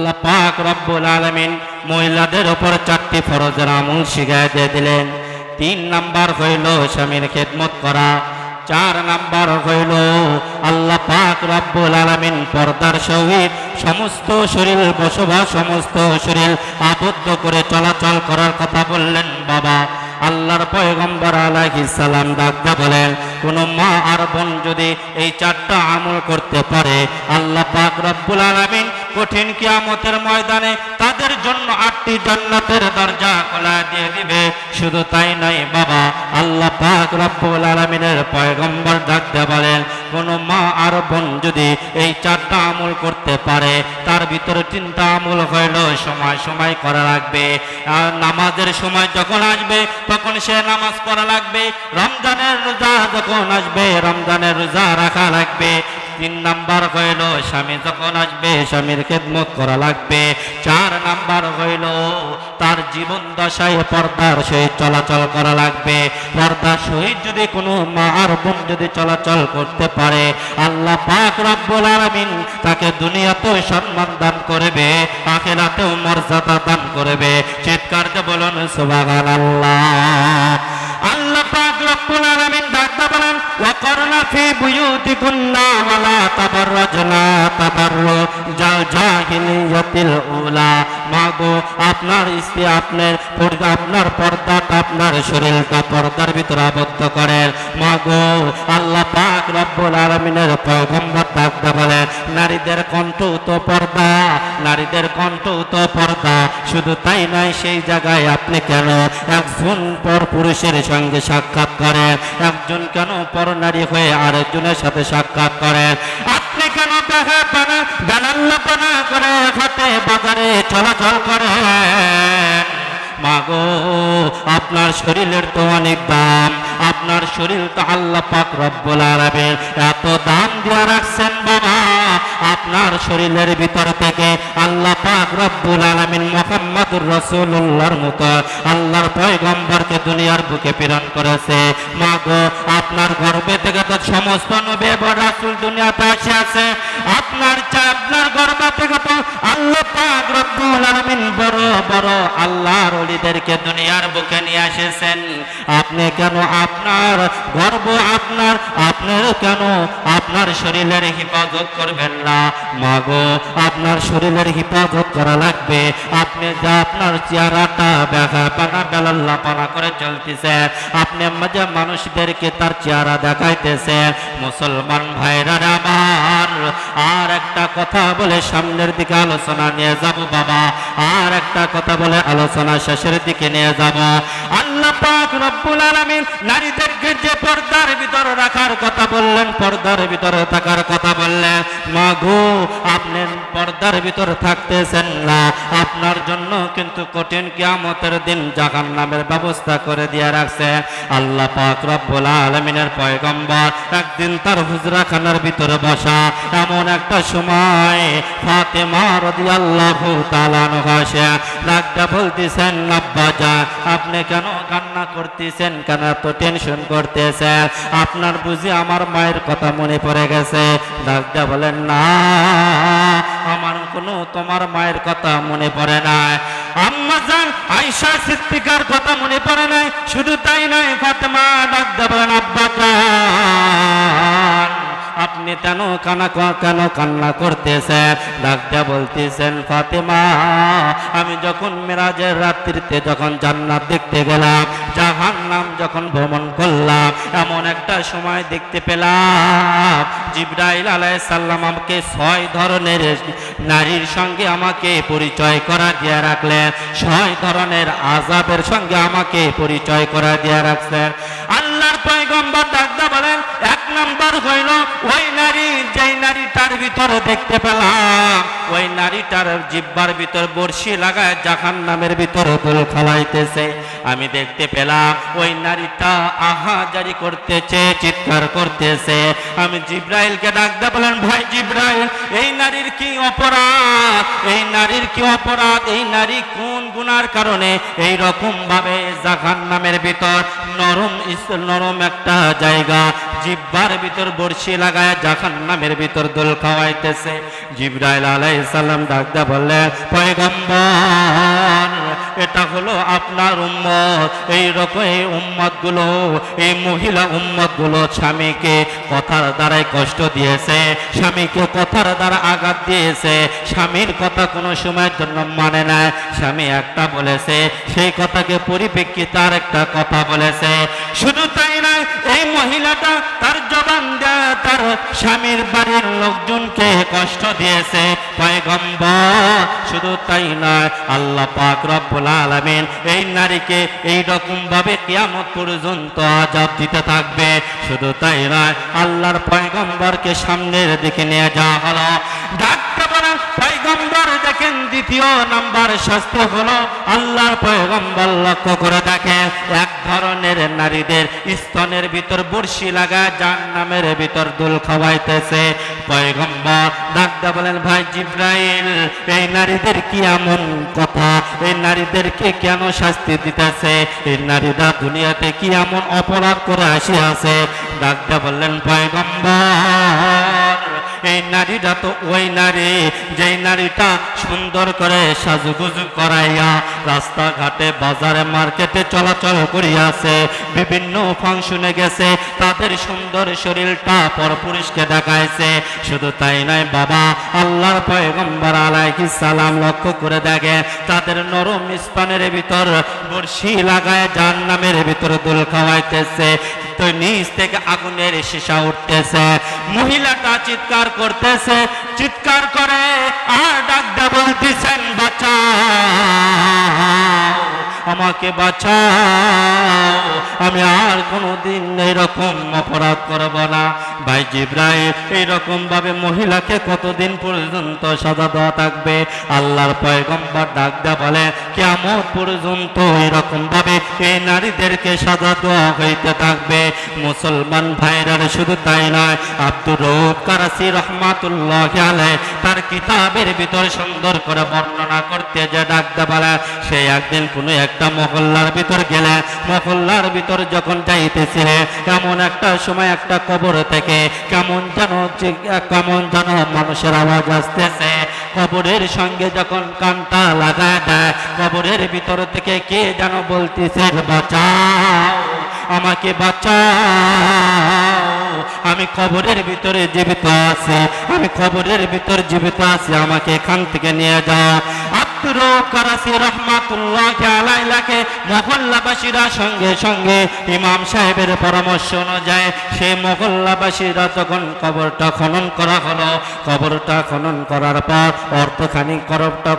আল্লাহ পাক রব্বুল আলামিন মহিলাদের উপর 4টি ফরজের আমল শিখায় দিয়ে দিলেন। 3 নাম্বার হইল স্বামীর খেদমত করা। 4 নাম্বার হইল আল্লাহ পাক রব্বুল আলামিন পর্দার সহিত সমস্ত শরীর বসবাস, সমস্ত শরীর আবদ্ধ করে চলাচল করার কথা বললেন। বাবা, আল্লাহর পয়গম্বর আলাইহিস সালাম ডাকতে বলেন, কোন মা আর বোন যদি এই 4টা আমল করতে পারে, আল্লাহ পাক রব্বুল আলামিন কঠিন কিয়ামতের ময়দানে তাদের জন্য 8টি জান্নাতের দরজা খোলা দিয়ে দিবে। শুধু তাই নয় বাবা, আল্লাহ পাক রব্বুল আলামিনের পয়গম্বর ডাকতে বলেন, কোন মা আর বোন যদি এই 4টা আমল করতে পারে, তার ভিতরে 3টা আমল হইল সময় সময় করা লাগবে। আর নামাজের সময় যখন আসবে তখন সে নামাজ পড়া লাগবে। রমজানের রোজা যখন আসবে রমজানের রোজা রাখা লাগবে। 3 নাম্বার হইল স্বামী যখন আসবে স্বামীর খেদমত করা লাগবে। 4 নাম্বার হইল তার জীবন দশায় পর্দার সহিত চলাচল করা লাগবে। পর্দার সহিত যদি কোনো মা আর বোন যদি চলাচল করতে পারে, আল্লাহ পাক রব্বুল আলামিন তাকে দুনিয়াতেও সম্মান দান করবে, আখিরাতেও মর্যাদা দান করবে। চিৎকার দিয়ে বলুন সুবহানাল্লাহ। আল্লাহ পাক রব্বুল আলামিন ডাকতে বলেন, ওয়াকরনা ফি বুয়ুতিকুন্না ওয়ালা তাবাররাজনা তাবাররুজাল জাহিলিয়াতিল উলা। মাগো, আপনার স্ত্রী আপনার পর্দাটা, আপনার শরীরটা পর্দার ভিতরে আবদ্ধ করেন। মাগো, আল্লাহ পাক রব্বুল আলামিনের পয়গম্বর ডাকতে বলেন, নারীদের কণ্ঠ তো পর্দা, নারীদের কণ্ঠ তো পর্দা। শুধু তাই নয়, সেই জায়গায় আপনি কেন একজন পর পুরুষের সঙ্গে সাক্ষাৎ করেন? একজন কেন পর নারী হয়ে আরেকজনের সাথে সাক্ষাৎ করেন? আপনি কেন বেলাল্লাপনা করে হাটে বাজারে চলাচল করেন? মাগো, আপনার শরীরের তো অনেক দাম, আপনার শরীর তো আল্লাহ পাক রব্বুল আলামিন এত দাম দিয়ে রাখছেন। বাবা, আপনার শরীরের ভিতর থেকে আল্লাহ পাক রব্বুল আলামিন মুহাম্মদুর রাসূলুল্লাহর মতো আল্লাহর পয়গম্বরকে দুনিয়ার বুকে প্রেরণ করেছে। মাগো, আপনার গর্ভে থেকে তো সমস্ত নবী এবং রাসূল দুনিয়াতে আসে। আপনার গর্ভ থেকে তো আল্লাহ পাক রব্বুল আলামিন বড় বড় আল্লাহর ওলিদেরকে দুনিয়ার বুকে নিয়ে এসেছেন। আপনি কেন আপনার গর্ব আপনার কেন আপনার শরীরের হিফাজত করবেন না? মাগো, আপনার শরীরের হিফাজত করা লাগবে। আপনি যা আপনার চেহারাটা বেহাপানা বেলাল্লাপানা করে চলতেছে, আপনি মাঝে মানুষদেরকে তার চেহারা দেখাইতেছে। মুসলমান ভাইরা আমার, আর একটা কথা বলে সামনের দিকে আলোচনা নিয়ে যাব বাবা, আর একটা কথা বলে আলোচনা শেষের দিকে নিয়ে যাব। আল্লাহ পাক রব্বুল আলামিন নারীদেরকে যে পর্দার ভিতরে রাখার কথা বললেন, পর্দার ভিতরে থাকার কথা বললেন, মাগো, আপনি পর্দার ভিতরে থাকতেছেন না, আপনার জন্য কিন্তু কঠিন কিয়ামতের দিন জাহান্নামের ব্যবস্থা করে দিয়ে রাখছে। আল্লাহ পাক রব্বুল আলামিনের পয়গম্বর একদিন তার হুজরাখানার ভিতরে বসা, এমন একটা সময় ফাতেমা রাদিয়াল্লাহু তাআলা আনহা ডাকটা বলতেছেন, আব্বাজান, আপনি কেন কান্না করতেছেন? কেন এত টেনশন করতেছেন? আপনার বুঝি আমার মায়ের কথা মনে পড়ে গেছে? ডাকটা বলেন, না, আমার কোনো তোমার মায়ের কথা মনে পড়ে নাই। আম্মাজান আয়েশা সিদ্দিকার কথা মনে পড়ে নাই। শুধু তাই নয়, ফাতেমা ডাকটা বলেন, আব্বাজান, আপনি কেন কান্না করতেছেন? ডাকটা বলতেছেন, ফাতেমা, আমি যখন মেরাজের রাত্রিতে যখন জান্নাত দেখতে গেলাম, জাহান্নাম যখন ভ্রমণ করলাম, এমন একটা সময় দেখতে পেলাম জিবরাইল আলাইহিস সালাম আমাকে 6 ধরনের নারীর সঙ্গে আমাকে পরিচয় করা দিয়ে রাখলেন। 6 ধরনের আযাবের সঙ্গে আমাকে পরিচয় করা দিয়ে রাখছেন। আল্লাহর পয়গম্বর ডাকতে বলেন, 1 নাম্বার হইল ওই নারী, যেই নারীটার ভিতরে দেখতে পেলাম ওই নারীটার জিহ্বার ভিতর বর্শি লাগায় জাহান্নামের ভিতরে দোল খালাইতেছে। আমি দেখতে পেলাম ওই নারীটা আহাজারি করতেছে, চিৎকার করতেছে। আমি জিবরাইলকে ডাকতে বলেন, ভাই জিবরাইল, এই নারীর কি অপরাধ? এই নারীর কি অপরাধ? এই নারী কোন গুনার কারণে এই রকম ভাবে জাহান্নামের ভিতর নরম একটা জায়গা জিহ্বার ভিতর বর্ষি লাগায় জাহান্নামের ভিতর দোল খাওয়াইতেছে। জিবরাইল আলাইহিস সালাম ডাকতে বললেন, পয়গম্বর, এটা হলো আপনার উম্মত। এই রকম এই উম্মতগুলো, এই মহিলা উম্মতগুলো স্বামীকে কথার দ্বারাই কষ্ট দিয়েছে, স্বামীকে কথার দ্বারা আঘাত দিয়েছে, স্বামীর কথা কোনো সময়ের জন্য মানে না। স্বামী একটা বলেছে, সেই কথাকে পরিপ্রেক্ষিতে আর একটা কথা বলেছে। শুধু তাই না, এই মহিলাটা তার জবান দেয়া তার স্বামীর বাড়ির লোকজনকে কষ্ট দিয়েছে। পয়গম্বর, শুধু তাই নয়, আল্লাহ পাক রব্বুল আলামিন এই নারীকে এই রকম ভাবে কিয়ামত পর্যন্ত আযাব দিতে থাকবে। শুধু তাই নয়, আল্লাহর পয়গম্বরকে সামনের দিকে নিয়ে যাওয়া হলো। ডাকতে বলেন, পয়গম্বর দেখেন, দ্বিতীয় নাম্বার শাস্তি হলো আল্লাহর পয়গম্বর লক্ষ্য করে দেখেন, এক ধরনের নারীদের স্তনের ভিতর বর্ষি লাগা জাহান্নামের ভিতর দোল খাওয়াইতেছে। পয়গম্বর ডাকতে বলেন, ভাই জিবরাইল, এই নারীদের কি এমন কথা, এই নারীদেরকে কেন শাস্তি দিতেছে, এই নারীরা দুনিয়াতে কি এমন অপরাধ করে আসিয়াছে? ডাকতে বললেন, পয়গম্বর, এই নারীটা তো ওই নারী, যেই নারীটা সুন্দর করে সাজুগুজু করাইয়া রাস্তাঘাটে বাজারে মার্কেটে চলাচল করিয়াছে, বিভিন্ন ফাংশনে গেছে, তাদের সুন্দর শরীরটা পরপুরুষকে দেখাইছে। শুধু তাই নয় বাবা, আল্লাহর পয়গম্বর আলাইহিস সালাম লক্ষ্য করে দেখে, তাদের নরম স্থানের ভিতর বর্ষি লাগায় জাহান্নামের ভিতর দোল খাওয়াইতেছে। তো নিচ থেকে আগুনের শিশা উঠতেছে, মহিলাটা চিৎকার করতেছে, চিৎকার করে আর ডাকতে বলতেছেন, বাঁচাও, আমাকে বাঁচাও, আমি আর কোনোদিন এরকম অপরাধ করব না। ভাই জিবরাইল, এইরকম ভাবে মহিলাকে কতদিন পর্যন্ত সাজা দেওয়া থাকবে? আল্লাহর পয়গম্বর ডাক দেয়া বলে, কিয়ামত পর্যন্ত এরকম ভাবে এই নারীদেরকে সাজা দেওয়া হইতে থাকবে। মুসলমান ভাইরা, শুধু তাই নয়, আব্দুর রউফ কারাসি রহমাতুল্লাহি আলাইহি তার কিতাবের ভিতর সুন্দর করে বর্ণনা করতে যে ডাক দেয়া বলে, সে একদিন কোনো একটা মহল্লার ভিতর গেলে, মহল্লার ভিতর যখন যাইতেছিল, এমন একটা সময় একটা কবর থেকে কেমন যেন মানুষের আওয়াজ আসতেছে। কবরের সঙ্গে যখন কানটা লাগায় দেয়, কবরের ভিতর থেকে কে যেন বলতেছে, বাঁচাও, আমাকে বাঁচাও, আমি কবরের ভিতরে জীবিত আছি, আমি কবরের ভিতর জীবিত আছি, আমাকে এখান থেকে নিয়ে যাও। আব্দুর রউফ কারাসি রাহমাতুল্লাহি আলাইহি মহল্লাবাসীরা সঙ্গে সঙ্গে ইমাম সাহেবের পরামর্শ অনুযায়ী সেই মহল্লাবাসীরা তখন কবরটা খনন করা হলো। কবরটা খনন করার পর অর্ধখানিক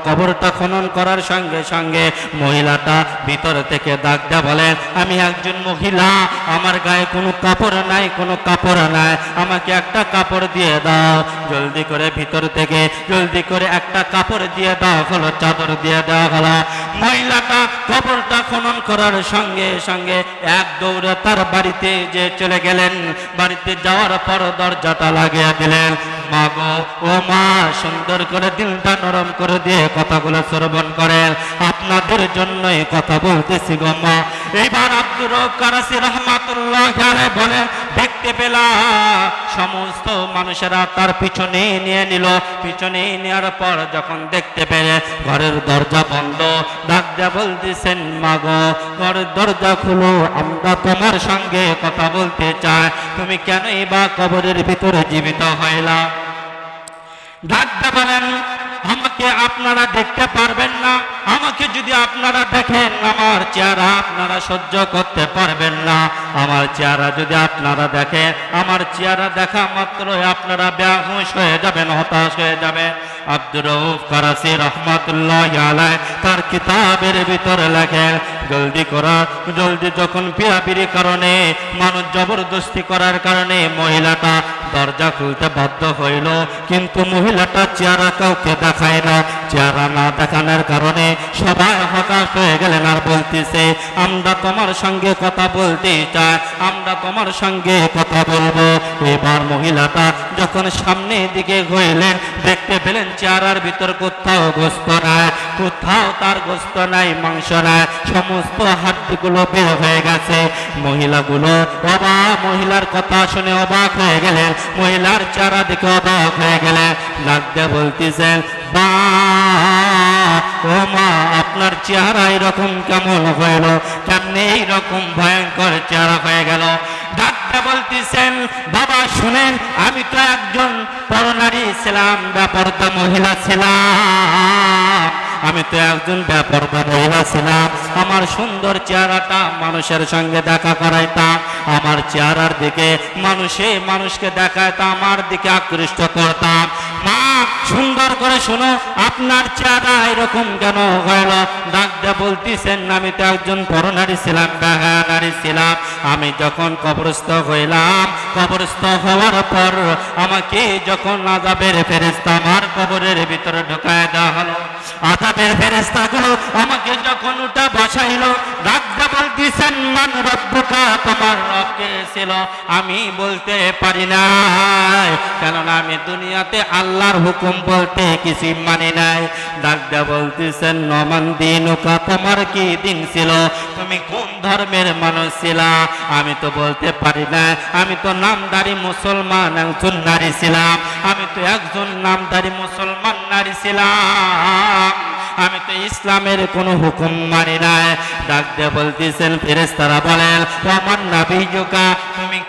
কবরটা খনন করার সঙ্গে সঙ্গে মহিলাটা ভিতর থেকে ডাক দেয়া বলেন, আমি একজন মহিলা, আমার গায়ে কোনো কাপড় নাই, কোনো কাপড় নাই, আমাকে একটা কাপড় দিয়ে দাও। জলদি করে ভিতর থেকে জলদি করে একটা কাপড় দিয়ে দাও হলো, চাদর দিয়ে দেওয়া হলো। মহিলাটা কবরটা খনন করার সঙ্গে সঙ্গে এক দৌড়ে তার বাড়িতে যে চলে গেলেন। বাড়িতে যাওয়ার পর দরজাটা লাগিয়ে দিলেন। মা গো, ও মা, সুন্দর করে দিলটা নরম করে দিয়ে কথাগুলো শ্রবণ করেন, আপনাদের জন্যই কথা বলতেছি গো মা। এইবার আব্দুর রউফ কারাসি রাহমাতুল্লাহি আলাইহি বলেন, দেখতে পেলাম সমস্ত মানুষেরা তার পিছনে নিয়ে নিল। পিছনে নেওয়ার পর যখন দেখতে পেলে ঘরের দরজা বন্ধ, ডাক দেয়া বলতেছেন, মা গো, ঘরের দরজা খুলো, আমরা তোমার সঙ্গে কথা বলতে চাই, তুমি কেনই বা কবরের ভিতরে জীবিত হইলা? ডাক দেয়া বলেন, আমাকে আপনারা দেখতে পারবেন না, আমাকে যদি আপনারা দেখেন আমার চেহারা আপনারা সহ্য করতে পারবেন না। আমার চেহারা যদি আপনারা দেখেন, আমার চেহারা দেখা মাত্রই আপনারা বেহুশ হয়ে যাবেন, হতাশ হয়ে যাবেন। আব্দুর রউফ কারাসি রাহমাতুল্লাহি আলাইহি তার কিতাবের ভিতরে লেখেন, জলদি যখন পিড়াপিড়ি কারণে, মানুষ জবরদস্তি করার কারণে মহিলাটা দরজা খুলতে বাধ্য হইল, কিন্তু মহিলাটা চেহারা কাউকে দেখায় না। চেহারা না দেখানোর কারণে সবাই হতাশ হয়ে গেলেন আর বলতেছে আমরা তোমার সঙ্গে কথা বলতে চাই, আমরা তোমার সঙ্গে কথা বলবো। এবার মহিলাটা যখন সামনের দিকে ঘুরলেন দেখতে পেলেন চেহারার ভিতর কোথাও গোস্ত নাই, কোথাও তার গোস্ত নাই, মাংস নাই, সমস্ত হাড্ডিগুলো বের হয়ে গেছে। মহিলাগুলো মহিলার কথা শুনে অবাক হয়ে গেলেন, মহিলার চেহারা দেখে অবাক হয়ে গেলেন। ডাকতে বলতেছেন বা ও মা, আপনার চেহারা এরকম কেমন হইল, কেমনে এইরকম ভয়ঙ্কর চেহারা হয়ে গেল? ডাকতে বলতেছেন বাবা শুনেন, আমি তো একজন পরনারী ছিলাম, ব্যাপারটা মহিলা ছিলাম, আমি তো একজন ব্যাপারটা মহিলা ছিলাম। আমার সুন্দর চেহারাটা মানুষের সঙ্গে দেখা করাইতাম, আমার চেহারার দিকে মানুষকে দেখাইতাম, আমার দিকে আকৃষ্ট করতাম। মা সুন্দর করে শোনো, আপনার চেহারা এরকম কেন হইল? ডাকতে বলতেছেন আমি তো একজন পরনারী ছিলাম, নারী ছিলাম। আমি যখন কবরস্থ হইলাম, কবরস্থ হওয়ার পর আমাকে যখন আযাবের ফেরেশতা আমার কবরের ভিতরে ঢোকায় দেওয়া হলো, আযাবের ফেরেশতাগুলো আমাকে যখন উঠা বসাইলো, ডাকতে বলতেছেন মান রব্বুকা, তোমার রব কে ছিল? আমি বলতে পারি না, কেননা আমি দুনিয়াতে আল্লাহর হুকুম বলতে কিছু মানি নাই। ডাকতে বলতেছেন নমান দিনুকা, তোমার কি দিন ছিল, তুমি কোন ধর্মের মানুষ ছিলা? আমি তো বলতে পারি না, আমি তো নামধারী মুসলমান একজন নারী ছিলাম, আমি তো একজন নামধারী মুসলমান নারী ছিলাম, আমি তো ইসলামের কোনো হুকুম মানি নাই। ডাকতে বলতেছেন ফেরেশতারা বলেন আমার নবীজুকা, তুমি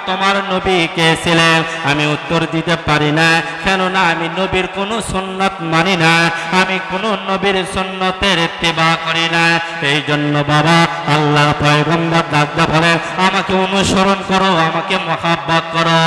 তোমার নবী কে ছিলেন? আমি উত্তর দিতে পারি না, কেননা আমি নবীর কোনো সুন্নাত মানি না, আমি কোনো নবীর সুন্নতের ইত্তেবা করি না। এই জন্য বাবা আল্লাহর পয়গম্বর ডাকতে বলেন আমাকে অনুসরণ করো, আমাকে মহব্বত করো।